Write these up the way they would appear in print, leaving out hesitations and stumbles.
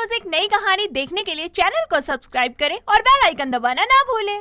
रोज एक नई कहानी देखने के लिए चैनल को सब्सक्राइब करें और बेल आइकन दबाना ना भूलें।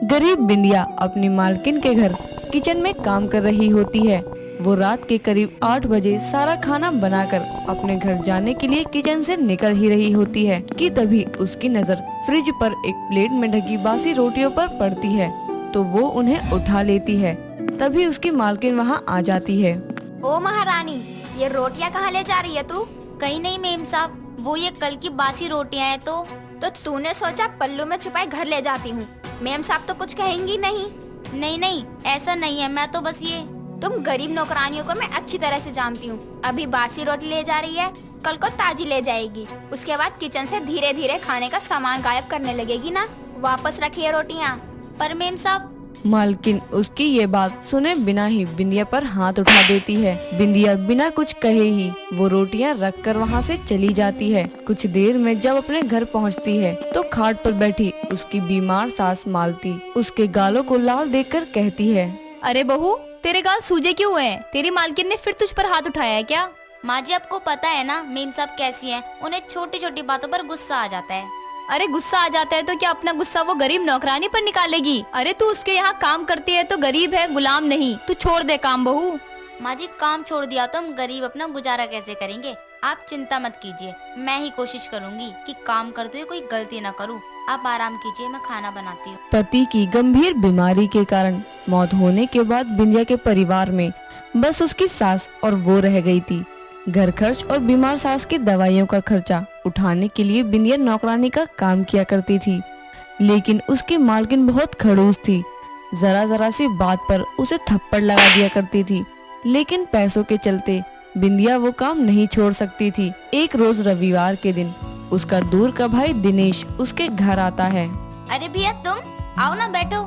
गरीब बिंदिया अपनी मालकिन के घर किचन में काम कर रही होती है। वो रात के करीब 8 बजे सारा खाना बनाकर अपने घर जाने के लिए किचन से निकल ही रही होती है कि तभी उसकी नजर फ्रिज पर एक प्लेट में ढकी बासी रोटियों पर पड़ती है, तो वो उन्हें उठा लेती है। तभी उसकी मालकिन वहाँ आ जाती है। ओ महारानी, ये रोटियां कहाँ ले जा रही है तू? कहीं नहीं मेम साहब, वो ये कल की बासी रोटियां हैं। तो तूने सोचा पल्लू में छुपाए घर ले जाती हूँ। मेम साहब तो कुछ कहेंगी नहीं? नहीं, ऐसा नहीं है। मैं तो बस ये तुम गरीब नौकरानियों को मैं अच्छी तरह से जानती हूँ। अभी बासी रोटी ले जा रही है, कल को ताजी ले जाएगी। उसके बाद किचन से धीरे धीरे खाने का सामान गायब करने लगेगी ना। वापस रखिए रोटियाँ। पर मेम साहब। मालकिन उसकी ये बात सुने बिना ही बिंदिया पर हाथ उठा देती है। बिंदिया बिना कुछ कहे ही वो रोटियां रख कर वहाँ से चली जाती है। कुछ देर में जब अपने घर पहुँचती है तो खाट पर बैठी उसकी बीमार सास मालती उसके गालों को लाल देखकर कहती है, अरे बहू, तेरे गाल सूजे क्यों हुए हैं? तेरी मालकिन ने फिर तुझ पर हाथ उठाया है क्या? माँ जी, आपको पता है ना मेम साहब कैसी हैं। उन्हें छोटी छोटी बातों पर गुस्सा आ जाता है। अरे गुस्सा आ जाता है तो क्या अपना गुस्सा वो गरीब नौकरानी पर निकालेगी? अरे तू उसके यहाँ काम करती है तो गरीब है, गुलाम नहीं। तू छोड़ दे काम बहू। माँ जी, काम छोड़ दिया तो हम गरीब अपना गुजारा कैसे करेंगे? आप चिंता मत कीजिए, मैं ही कोशिश करूँगी कि काम करते हुए कोई गलती न करूँ। आप आराम कीजिए, मैं खाना बनाती हूँ। पति की गंभीर बीमारी के कारण मौत होने के बाद बिंदिया के परिवार में बस उसकी सास और वो रह गई थी। घर खर्च और बीमार सास की दवाइयों का खर्चा उठाने के लिए बिंदिया नौकरानी का काम किया करती थी, लेकिन उसकी मालकिन बहुत खड़ूस थी। जरा जरा सी बात पर उसे थप्पड़ लगा दिया करती थी, लेकिन पैसों के चलते बिंदिया वो काम नहीं छोड़ सकती थी। एक रोज रविवार के दिन उसका दूर का भाई दिनेश उसके घर आता है। अरे भैया, तुम आओ ना, बैठो।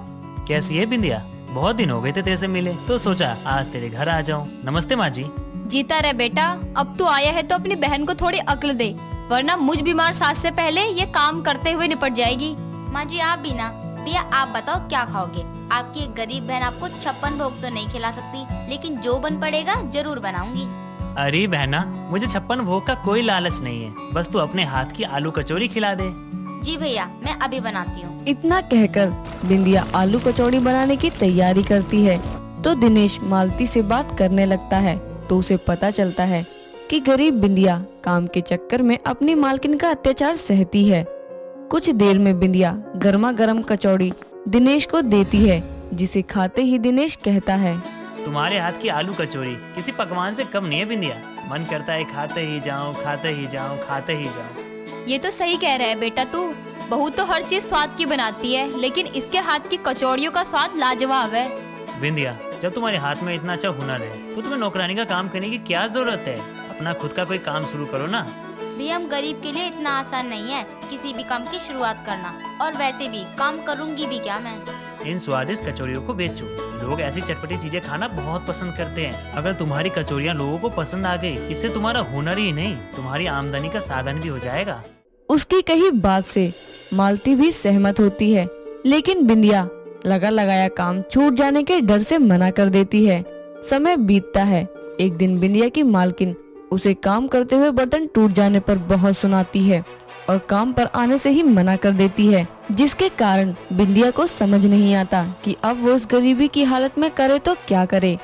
कैसी है बिंदिया? बहुत दिन हो गए थे तेरे से मिले, तो सोचा आज तेरे घर आ जाऊं। नमस्ते माँ जी। जीता रहे बेटा। अब तू आया है तो अपनी बहन को थोड़ी अक्ल दे, वरना मुझ बीमार सास से पहले ये काम करते हुए निपट जाएगी। माँ जी, आप भी ना। भैया, आप बताओ क्या खाओगे? आपकी एक गरीब बहन आपको 56 भोग तो नहीं खिला सकती, लेकिन जो बन पड़ेगा जरूर बनाऊंगी। अरे बहना, मुझे 56 भोग का कोई लालच नहीं है, बस तू अपने हाथ की आलू कचौरी खिला दे। जी भैया, मैं अभी बनाती हूँ। इतना कहकर बिंदिया आलू कचौड़ी बनाने की तैयारी करती है तो दिनेश मालती से बात करने लगता है। तो उसे पता चलता है कि गरीब बिंदिया काम के चक्कर में अपनी मालकिन का अत्याचार सहती है। कुछ देर में बिंदिया गर्मा गर्म कचौड़ी दिनेश को देती है, जिसे खाते ही दिनेश कहता है, तुम्हारे हाथ की आलू कचौरी किसी पकवान से कम नहीं है बिंदिया। मन करता है खाते ही जाऊं, खाते ही जाऊं, खाते ही जाऊं। ये तो सही कह रहा है बेटा तू। बहू तो हर चीज स्वाद की बनाती है, लेकिन इसके हाथ की कचौड़ियों का स्वाद लाजवाब है। बिंदिया, जब तुम्हारे हाथ में इतना अच्छा हुनर है तो तुम्हें नौकरानी का काम करने की क्या जरूरत है? अपना खुद का कोई काम शुरू करो ना। भैया, हम गरीब के लिए इतना आसान नहीं है किसी भी काम की शुरुआत करना। और वैसे भी काम करूँगी भी क्या मैं? इन स्वादिष्ट कचौरियों को बेचो। लोग ऐसी चटपटी चीजें खाना बहुत पसंद करते हैं। अगर तुम्हारी कचौरियाँ लोगों को पसंद आ गई, इससे तुम्हारा हुनर ही नहीं, तुम्हारी आमदनी का साधन भी हो जाएगा। उसकी कही बात से मालती भी सहमत होती है, लेकिन बिंदिया लगा लगाया काम छूट जाने के डर से मना कर देती है। समय बीतता है। एक दिन बिंदिया की मालकिन उसे काम करते हुए बर्तन टूट जाने पर बहुत सुनाती है और काम पर आने से ही मना कर देती है, जिसके कारण बिंदिया को समझ नहीं आता कि अब वो उस गरीबी की हालत में करे तो क्या करे।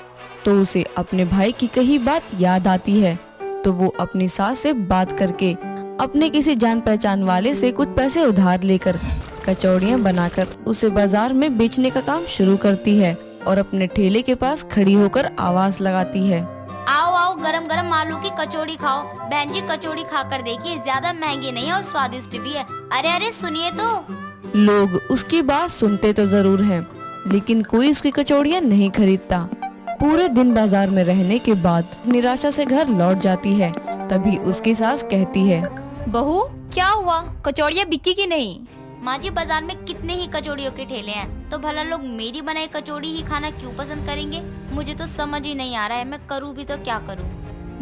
तो उसे अपने भाई की कही बात याद आती है, तो वो अपनी सास से बात करके अपने किसी जान पहचान वाले से कुछ पैसे उधार लेकर कचौड़ियाँ बनाकर उसे बाजार में बेचने का काम शुरू करती है और अपने ठेले के पास खड़ी होकर आवाज लगाती है, आओ आओ, गरम गरम आलू की कचौड़ी खाओ। बहन जी, कचौड़ी खाकर देखिए, ज्यादा महंगी नहीं है और स्वादिष्ट भी है। अरे अरे, सुनिए तो। लोग उसकी बात सुनते तो जरूर हैं, लेकिन कोई उसकी कचौड़ियाँ नहीं खरीदता। पूरे दिन बाजार में रहने के बाद निराशा से घर लौट जाती है। तभी उसकी सास कहती है, बहू क्या हुआ? कचौड़ियाँ बिकी की नहीं? माँ जी, बाजार में कितने ही कचौड़ियों के ठेले हैं, तो भला लोग मेरी बनाई कचौड़ी ही खाना क्यों पसंद करेंगे? मुझे तो समझ ही नहीं आ रहा है, मैं करूँ भी तो क्या करूँ?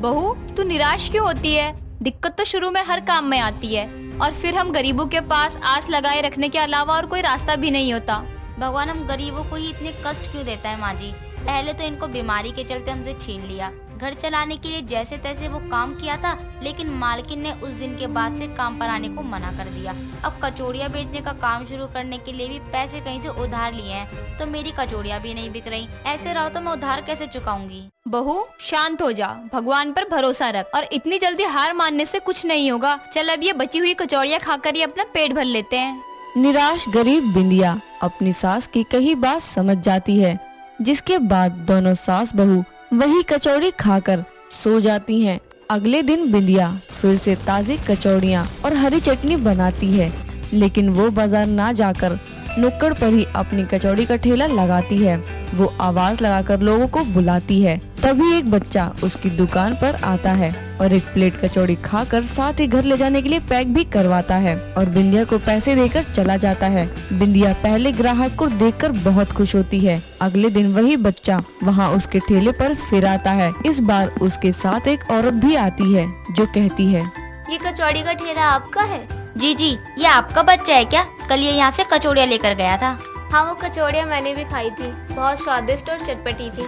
बहू, तू निराश क्यों होती है? दिक्कत तो शुरू में हर काम में आती है, और फिर हम गरीबों के पास आस लगाए रखने के अलावा और कोई रास्ता भी नहीं होता। भगवान हम गरीबों को ही इतने कष्ट क्यों देता है माँ जी? पहले तो इनको बीमारी के चलते हमसे छीन लिया, घर चलाने के लिए जैसे तैसे वो काम किया था, लेकिन मालकिन ने उस दिन के बाद से काम पर आने को मना कर दिया। अब कचौड़ियाँ बेचने का काम शुरू करने के लिए भी पैसे कहीं से उधार लिए हैं, तो मेरी कचौड़ियाँ भी नहीं बिक रही। ऐसे रहो तो मैं उधार कैसे चुकाऊंगी। बहू शांत हो जा, भगवान पर भरोसा रख और इतनी जल्दी हार मानने से कुछ नहीं होगा। चल अब ये बची हुई कचौड़ियाँ खाकर ही अपना पेट भर लेते हैं। निराश गरीब बिंदिया अपनी सास की कही बात समझ जाती है, जिसके बाद दोनों सास बहू वही कचौड़ी खाकर सो जाती हैं। अगले दिन बिंदिया फिर से ताज़ी कचौड़ियाँ और हरी चटनी बनाती है, लेकिन वो बाजार ना जाकर नुक्कड़ पर ही अपनी कचौड़ी का ठेला लगाती है। वो आवाज लगाकर लोगों को बुलाती है। तभी एक बच्चा उसकी दुकान पर आता है और एक प्लेट कचौड़ी खाकर साथ ही घर ले जाने के लिए पैक भी करवाता है और बिंदिया को पैसे देकर चला जाता है। बिंदिया पहले ग्राहक को देखकर बहुत खुश होती है। अगले दिन वही बच्चा वहाँ उसके ठेले पर फिर आता है। इस बार उसके साथ एक औरत भी आती है जो कहती है, ये कचौड़ी का ठेला आपका है? जी जी, ये आपका बच्चा है क्या? कल ये यहाँ से कचौड़ियाँ लेकर गया था। हाँ, वो कचौड़ियाँ मैंने भी खाई थी, बहुत स्वादिष्ट और चटपटी थी।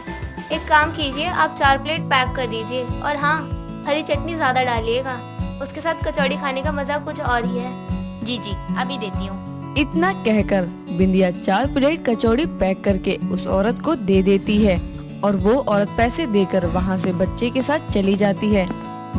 एक काम कीजिए, आप 4 प्लेट पैक कर दीजिए और हाँ, हरी चटनी ज्यादा डालिएगा, उसके साथ कचौड़ी खाने का मजा कुछ और ही है। जी जी, अभी देती हूँ। इतना कहकर बिंदिया 4 प्लेट कचौड़ी पैक करके उस औरत को दे देती है और वो औरत पैसे देकर वहाँ से बच्चे के साथ चली जाती है।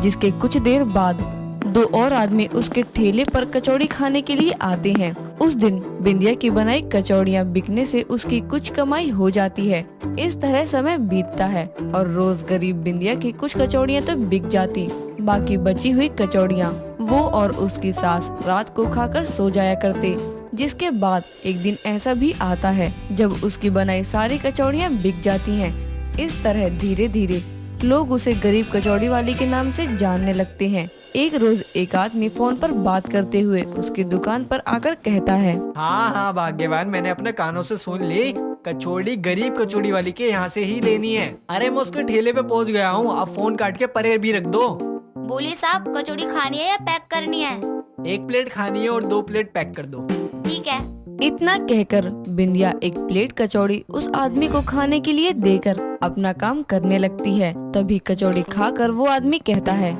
जिसके कुछ देर बाद 2 और आदमी उसके ठेले पर कचौड़ी खाने के लिए आते हैं। उस दिन बिंदिया की बनाई कचौड़ियाँ बिकने से उसकी कुछ कमाई हो जाती है। इस तरह समय बीतता है और रोज गरीब बिंदिया की कुछ कचौड़ियाँ तो बिक जाती, बाकी बची हुई कचौड़ियाँ वो और उसकी सास रात को खाकर सो जाया करते। जिसके बाद एक दिन ऐसा भी आता है जब उसकी बनाई सारी कचौड़ियाँ बिक जाती हैं। इस तरह धीरे धीरे लोग उसे गरीब कचौड़ी वाली के नाम से जानने लगते हैं। एक रोज एक आदमी फोन पर बात करते हुए उसकी दुकान पर आकर कहता है, हाँ भाग्यवान, मैंने अपने कानों से सुन ली, कचौड़ी गरीब कचौड़ी वाली के यहाँ से ही लेनी है। अरे मैं उसके ठेले पे पहुँच गया हूँ, अब फोन काट के परे भी रख दो। बोलिए साहब, कचौड़ी खानी है या पैक करनी है? 1 प्लेट खानी है और 2 प्लेट पैक कर दो। ठीक है। इतना कहकर बिंदिया 1 प्लेट कचौड़ी उस आदमी को खाने के लिए देकर अपना काम करने लगती है। तभी कचौड़ी खाकर वो आदमी कहता है,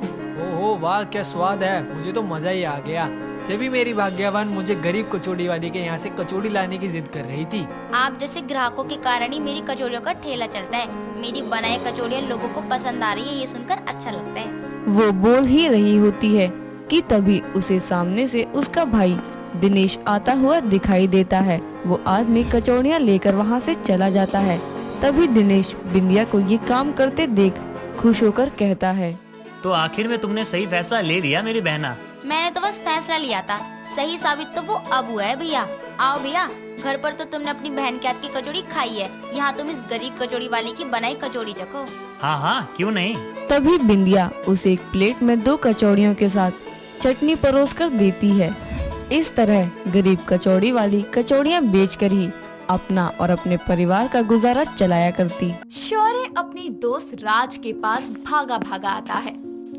ओहो वाह, क्या स्वाद है, मुझे तो मजा ही आ गया। जब मेरी भाग्यवान मुझे गरीब कचौड़ी वाली के यहाँ से कचौड़ी लाने की जिद कर रही थी। आप जैसे ग्राहकों के कारण ही मेरी कचौड़ियों का ठेला चलता है। मेरी बनाई कचौड़ियाँ लोगों को पसंद आ रही है, ये सुनकर अच्छा लगता है। वो बोल ही रही होती है कि तभी उसे सामने से उसका भाई दिनेश आता हुआ दिखाई देता है। वो आदमी कचौड़ियाँ लेकर वहाँ से चला जाता है। तभी दिनेश बिंदिया को ये काम करते देख खुश होकर कहता है, तो आखिर में तुमने सही फैसला ले लिया मेरी बहना। मैंने तो बस फैसला लिया था, सही साबित तो वो अब हुआ है भैया। आओ भैया, घर पर तो तुमने अपनी बहन के हाथ की कचौड़ी खाई है, यहाँ तुम इस गरीब कचौड़ी वाली की बनाई कचौड़ी चखो। हाँ, क्यों नहीं। तभी बिंदिया उसे एक प्लेट में 2 कचौड़ियों के साथ चटनी परोसकर देती है। इस तरह गरीब कचौड़ी वाली कचौड़ियाँ बेचकर ही अपना और अपने परिवार का गुजारा चलाया करती। शौर्य अपने दोस्त राज के पास भागा भागा आता है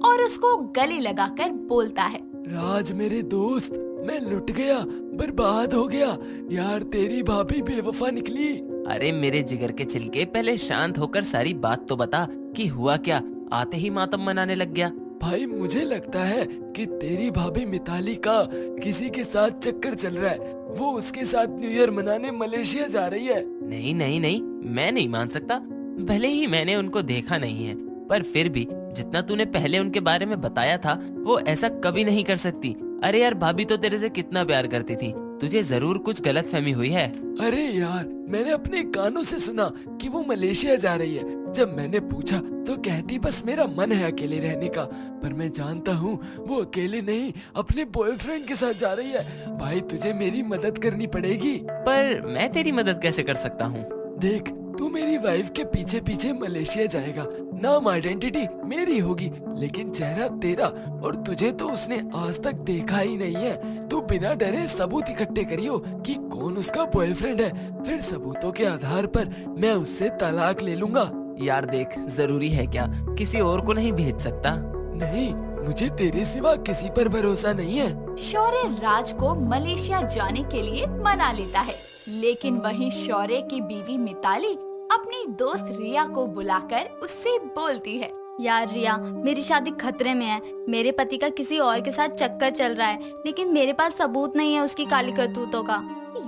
और उसको गले लगाकर बोलता है, राज मेरे दोस्त, मैं लुट गया, बर्बाद हो गया यार, तेरी भाभी बेवफा निकली। अरे मेरे जिगर के छिलके, पहले शांत होकर सारी बात तो बता कि हुआ क्या। आते ही मातम मनाने लग गया। भाई मुझे लगता है कि तेरी भाभी मिताली का किसी के साथ चक्कर चल रहा है। वो उसके साथ न्यू ईयर मनाने मलेशिया जा रही है। नहीं नहीं नहीं, मैं नहीं मान सकता। भले ही मैंने उनको देखा नहीं है, पर फिर भी जितना तूने पहले उनके बारे में बताया था, वो ऐसा कभी नहीं कर सकती। अरे यार, भाभी तो तेरे से कितना प्यार करती थी, तुझे जरूर कुछ गलतफहमी हुई है। अरे यार, मैंने अपने कानों से सुना कि वो मलेशिया जा रही है। जब मैंने पूछा तो कहती बस मेरा मन है अकेले रहने का, पर मैं जानता हूँ वो अकेले नहीं, अपने बॉयफ्रेंड के साथ जा रही है। भाई तुझे मेरी मदद करनी पड़ेगी। पर मैं तेरी मदद कैसे कर सकता हूँ? देख, तू मेरी वाइफ के पीछे पीछे मलेशिया जाएगा। नाम आइडेंटिटी मेरी होगी, लेकिन चेहरा तेरा, और तुझे तो उसने आज तक देखा ही नहीं है। तू बिना डरे सबूत इकट्ठे करियो कि कौन उसका बॉयफ्रेंड है। फिर सबूतों के आधार पर मैं उससे तलाक ले लूंगा। यार देख, जरूरी है क्या? किसी और को नहीं भेज सकता? नहीं, मुझे तेरे सिवा किसी पर भरोसा नहीं है। शौर्य राज को मलेशिया जाने के लिए मना लेता है, लेकिन वहीं शौर्य की बीवी मिताली अपनी दोस्त रिया को बुलाकर उससे बोलती है, यार रिया, मेरी शादी खतरे में है। मेरे पति का किसी और के साथ चक्कर चल रहा है, लेकिन मेरे पास सबूत नहीं है उसकी काली करतूतों का।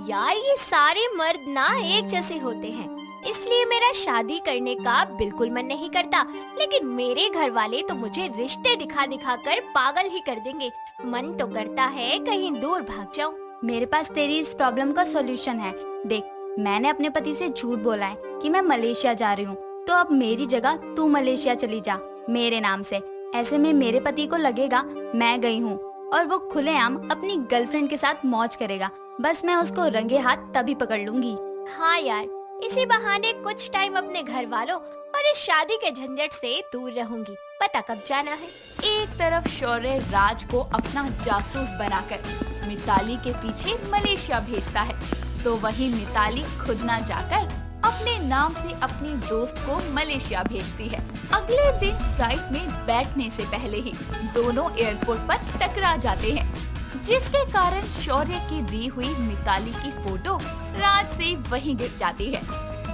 यार ये सारे मर्द ना एक जैसे होते हैं, इसलिए मेरा शादी करने का बिल्कुल मन नहीं करता। लेकिन मेरे घर वाले तो मुझे रिश्ते दिखा दिखा कर पागल ही कर देंगे। मन तो करता है कहीं दूर भाग जाऊं। मेरे पास तेरी इस प्रॉब्लम का सॉल्यूशन है। देख, मैंने अपने पति से झूठ बोला है कि मैं मलेशिया जा रही हूँ, तो अब मेरी जगह तू मलेशिया चली जा मेरे नाम से। ऐसे में मेरे पति को लगेगा मैं गई हूँ और वो खुलेआम अपनी गर्लफ्रेंड के साथ मौज करेगा। बस मैं उसको रंगे हाथ तभी पकड़ लूंगी। हाँ यार, इसी बहाने कुछ टाइम अपने घर वालों और इस शादी के झंझट से दूर रहूंगी। पता कब जाना है। एक तरफ शौर्य राज को अपना जासूस बनाकर मिताली के पीछे मलेशिया भेजता है, तो वहीं मिताली खुद न जाकर अपने नाम से अपनी दोस्त को मलेशिया भेजती है। अगले दिन फ्लाइट में बैठने से पहले ही दोनों एयरपोर्ट पर टकरा जाते हैं, जिसके कारण शौर्य की दी हुई मिताली की फोटो राज से वहीं गिर जाती है,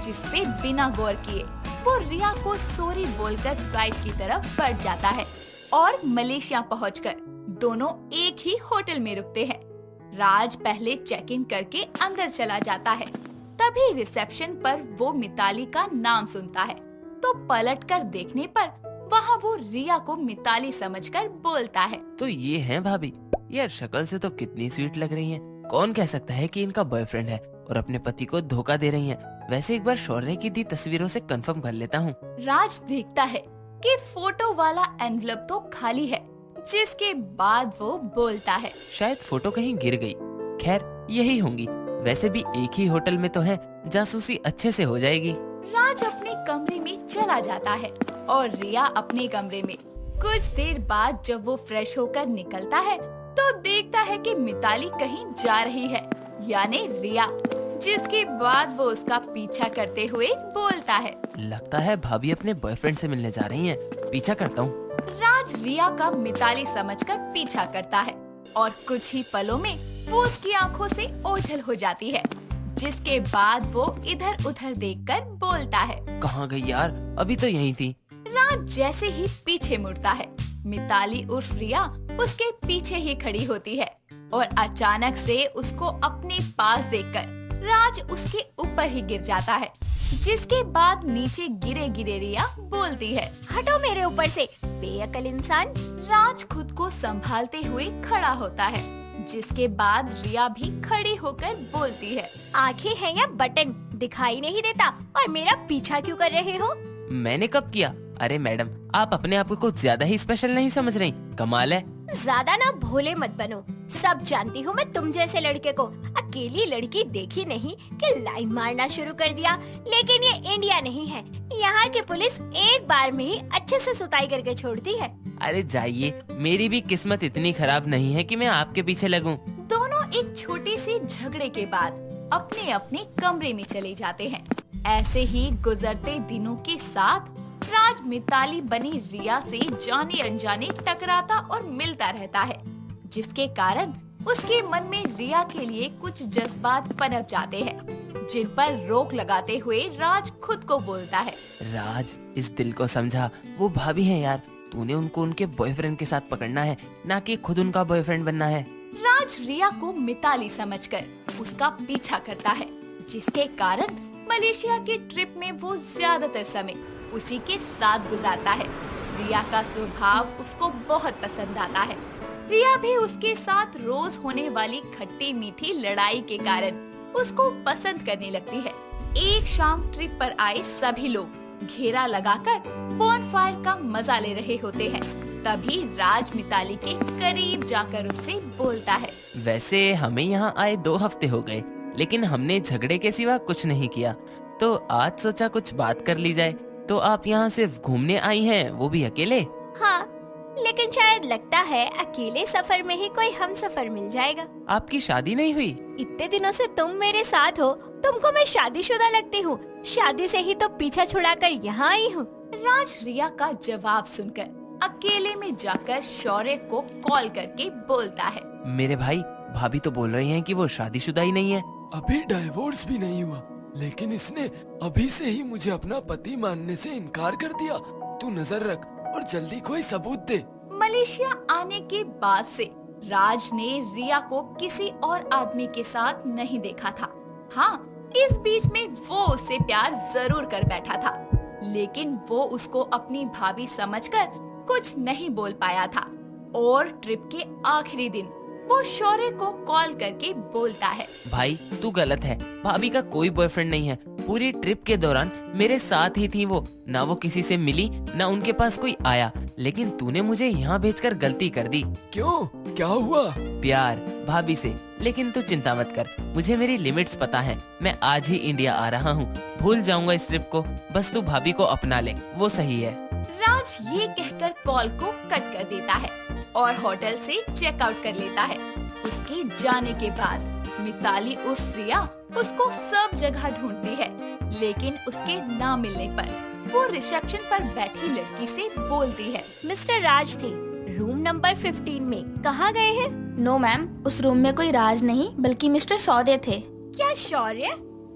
जिसपे बिना गौर किए वो रिया को सॉरी बोलकर फ्लाइट की तरफ बढ़ जाता है और मलेशिया पहुंचकर दोनों एक ही होटल में रुकते हैं। राज पहले चेक इन करके अंदर चला जाता है, तभी रिसेप्शन पर वो मिताली का नाम सुनता है, तो पलटकर देखने पर वहाँ वो रिया को मिताली समझकर बोलता है। तो ये हैं भाभी, यार शक्ल से तो कितनी स्वीट लग रही हैं। कौन कह सकता है कि इनका बॉयफ्रेंड है और अपने पति को धोखा दे रही हैं। वैसे एक बार शौर्य की दी तस्वीरों से कंफर्म कर लेता हूँ। राज देखता है कि फोटो वाला एनवलप तो खाली है, जिसके बाद वो बोलता है, शायद फोटो कहीं गिर गई। खैर यही होंगी। वैसे भी एक ही होटल में तो हैं, जासूसी अच्छे से हो जाएगी। राज अपने कमरे में चला जाता है और रिया अपने कमरे में। कुछ देर बाद जब वो फ्रेश होकर निकलता है तो देखता है कि मिताली कहीं जा रही है, यानी रिया, जिसके बाद वो उसका पीछा करते हुए बोलता है, लगता है भाभी अपने बॉयफ्रेंड से मिलने जा रही हैं। पीछा करता हूँ। राज रिया का मिताली समझकर पीछा करता है और कुछ ही पलों में वो उसकी आंखों से ओझल हो जाती है, जिसके बाद वो इधर उधर देखकर बोलता है, कहाँ गई यार, अभी तो यहीं थी। राज जैसे ही पीछे मुड़ता है, मिताली उर्फ रिया उसके पीछे ही खड़ी होती है और अचानक से उसको अपने पास देखकर राज उसके ऊपर ही गिर जाता है, जिसके बाद नीचे गिरे गिरे रिया बोलती है, हटो मेरे ऊपर से बेअकल इंसान। राज खुद को संभालते हुए खड़ा होता है, जिसके बाद रिया भी खड़ी होकर बोलती है, आंखें हैं या बटन दिखाई नहीं देता और मेरा पीछा क्यों कर रहे हो? मैंने कब किया? अरे मैडम, आप अपने आप को ज्यादा ही स्पेशल नहीं समझ रही? कमाल है। ज्यादा ना भोले मत बनो। सब जानती हूँ मैं तुम जैसे लड़के को। अकेली लड़की देखी नहीं कि लाइन मारना शुरू कर दिया। लेकिन ये इंडिया नहीं है, यहाँ की पुलिस एक बार में ही अच्छे से सुताई करके छोड़ती है। अरे जाइए, मेरी भी किस्मत इतनी खराब नहीं है कि मैं आपके पीछे लगूं। दोनों एक छोटे से झगड़े के बाद अपने अपने कमरे में चले जाते हैं। ऐसे ही गुजरते दिनों के साथ राज मिताली बनी रिया से जाने अनजाने टकराता और मिलता रहता है, जिसके कारण उसके मन में रिया के लिए कुछ जज्बात पनप जाते हैं, जिन पर रोक लगाते हुए राज खुद को बोलता है, राज, इस दिल को समझा। वो भाभी हैं यार, तूने उनको उनके बॉयफ्रेंड के साथ पकड़ना है, ना कि खुद उनका बॉयफ्रेंड बनना है। राज रिया को मिताली समझकर उसका पीछा करता है, जिसके कारण मलेशिया की ट्रिप में वो ज्यादातर समय उसी के साथ गुजारता है। रिया का स्वभाव उसको बहुत पसंद आता है। रिया भी उसके साथ रोज होने वाली खट्टी मीठी लड़ाई के कारण उसको पसंद करने लगती है। एक शाम ट्रिप पर आए सभी लोग घेरा लगाकर बॉनफायर का मजा ले रहे होते हैं। तभी राज मिताली के करीब जाकर उससे बोलता है, वैसे हमें यहाँ आए 2 हफ्ते हो गए, लेकिन हमने झगड़े के सिवा कुछ नहीं किया, तो आज सोचा कुछ बात कर ली जाए। तो आप यहाँ सिर्फ घूमने आई हैं, वो भी अकेले? हाँ, लेकिन शायद लगता है अकेले सफर में ही कोई हम सफर मिल जाएगा। आपकी शादी नहीं हुई? इतने दिनों से तुम मेरे साथ हो, तुमको मैं शादीशुदा लगती हूँ। शादी से ही तो पीछा छुड़ाकर यहाँ आई हूँ। राज रिया का जवाब सुनकर अकेले में जाकर शौर्य को कॉल करके बोलता है, मेरे भाई, भाभी तो बोल रही हैं कि वो शादीशुदा ही नहीं है। अभी डाइवोर्स भी नहीं हुआ, लेकिन इसने अभी से ही मुझे अपना पति मानने से इनकार कर दिया। तू नजर रख, और जल्दी कोई सबूत दे। मलेशिया आने के बाद से राज ने रिया को किसी और आदमी के साथ नहीं देखा था। हाँ, इस बीच में वो उससे प्यार जरूर कर बैठा था, लेकिन वो उसको अपनी भाभी समझकर कुछ नहीं बोल पाया था। और ट्रिप के आखिरी दिन वो शौर्य को कॉल करके बोलता है, भाई तू गलत है, भाभी का कोई बॉयफ्रेंड नहीं है। पूरी ट्रिप के दौरान मेरे साथ ही थी वो, ना वो किसी से मिली ना उनके पास कोई आया, लेकिन तूने मुझे यहाँ भेजकर गलती कर दी। क्यों, क्या हुआ? प्यार भाभी से। लेकिन तू चिंता मत कर, मुझे मेरी लिमिट्स पता है। मैं आज ही इंडिया आ रहा हूँ, भूल जाऊंगा इस ट्रिप को, बस तू भाभी को अपना ले, वो सही है। राज ये कहकर कॉल को कट कर देता है और होटल से चेकआउट कर लेता है। उसके जाने के बाद मिताली उर्फ रिया उसको सब जगह ढूंढती है, लेकिन उसके ना मिलने पर वो रिसेप्शन पर बैठी लड़की से बोलती है, मिस्टर राज थे रूम नंबर 15 में, कहाँ गए हैं? नो मैम, उस रूम में कोई राज नहीं बल्कि मिस्टर शौर्य थे। क्या शौर्य?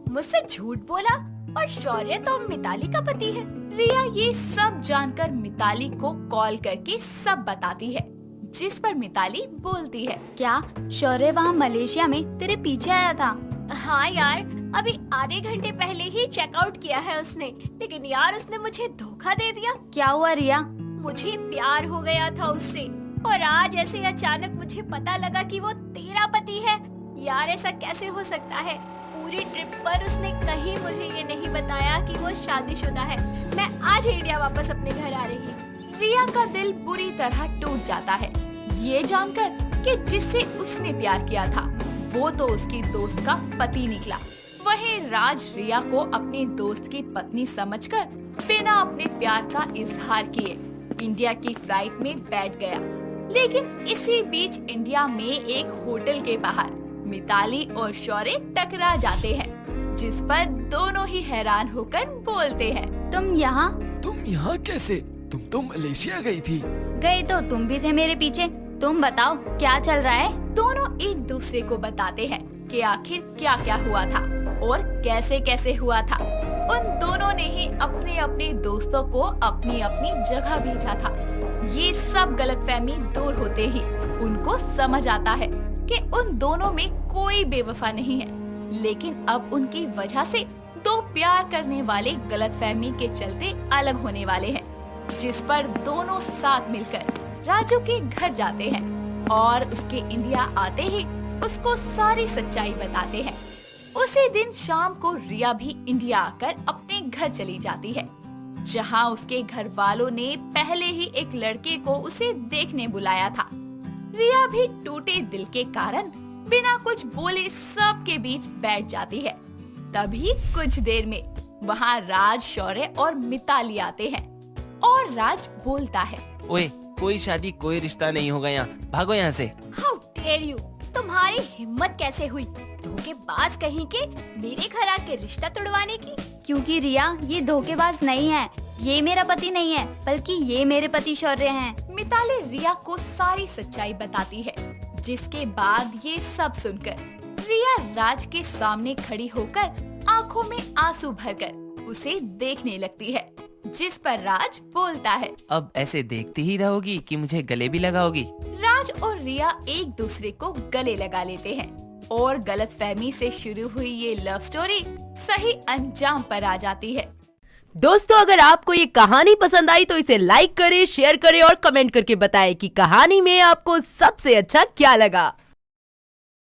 मुझसे झूठ बोला? और शौर्य तो मिताली का पति है। रिया ये सब जानकर मिताली को कॉल करके सब बताती है, जिस पर मिताली बोलती है, क्या शौर्य वहाँ मलेशिया में तेरे पीछे आया था? हाँ यार, अभी आधे घंटे पहले ही चेकआउट किया है उसने, लेकिन यार उसने मुझे धोखा दे दिया। क्या हुआ रिया? मुझे प्यार हो गया था उससे, और आज ऐसे अचानक मुझे पता लगा कि वो तेरा पति है। यार ऐसा कैसे हो सकता है? पूरी ट्रिप पर उसने कहीं मुझे ये नहीं बताया कि वो शादीशुदा है। मैं आज इंडिया वापस अपने घर आ रही हूँ। रिया का दिल बुरी तरह टूट जाता है ये जानकर कि जिससे उसने प्यार किया था वो तो उसकी दोस्त का पति निकला। वहीं राज रिया को अपने दोस्त की पत्नी समझकर बिना अपने प्यार का इजहार किए इंडिया की फ्लाइट में बैठ गया। लेकिन इसी बीच इंडिया में एक होटल के बाहर मिताली और शौर्य टकरा जाते हैं, जिस पर दोनों ही हैरान होकर बोलते हैं, तुम यहाँ? तुम यहाँ कैसे? तुम तो मलेशिया गई थी। गए तो तुम भी थे मेरे पीछे। तुम बताओ क्या चल रहा है? दोनों एक दूसरे को बताते हैं कि आखिर क्या क्या हुआ था और कैसे कैसे हुआ था। उन दोनों ने ही अपने अपने दोस्तों को अपनी अपनी जगह भेजा था। ये सब गलतफहमी दूर होते ही उनको समझ आता है कि उन दोनों में कोई बेवफा नहीं है, लेकिन अब उनकी वजह से दो प्यार करने वाले गलतफहमी के चलते अलग होने वाले हैं, जिस पर दोनों साथ मिलकर राजू के घर जाते हैं और उसके इंडिया आते ही उसको सारी सच्चाई बताते हैं। उसी दिन शाम को रिया भी इंडिया आकर अपने घर चली जाती है, जहां उसके घर वालों ने पहले ही एक लड़के को उसे देखने बुलाया था। रिया भी टूटे दिल के कारण बिना कुछ बोले सबके बीच बैठ जाती है। तभी कुछ देर में वहां राज, शौर्य और मिताली आते हैं और राज बोलता है, ओए कोई शादी कोई रिश्ता नहीं होगा यहाँ, भागो यहाँ से। हाउ डेयर यू, तुम्हारी हिम्मत कैसे हुई धोखेबाज कहीं के मेरे घर आके रिश्ता तोड़वाने की? क्योंकि रिया ये धोखेबाज नहीं है, ये मेरा पति नहीं है बल्कि ये मेरे पति शौर्य हैं। मिताली रिया को सारी सच्चाई बताती है, जिसके बाद ये सब सुनकर रिया राज के सामने खड़ी होकर आंखों में आंसू भरकर उसे देखने लगती है, जिस पर राज बोलता है, अब ऐसे देखती ही रहोगी कि मुझे गले भी लगाओगी? राज और रिया एक दूसरे को गले लगा लेते हैं और गलतफहमी से शुरू हुई ये लव स्टोरी सही अंजाम पर आ जाती है। दोस्तों, अगर आपको ये कहानी पसंद आई तो इसे लाइक करें, शेयर करें और कमेंट करके बताएं कि कहानी में आपको सबसे अच्छा क्या लगा।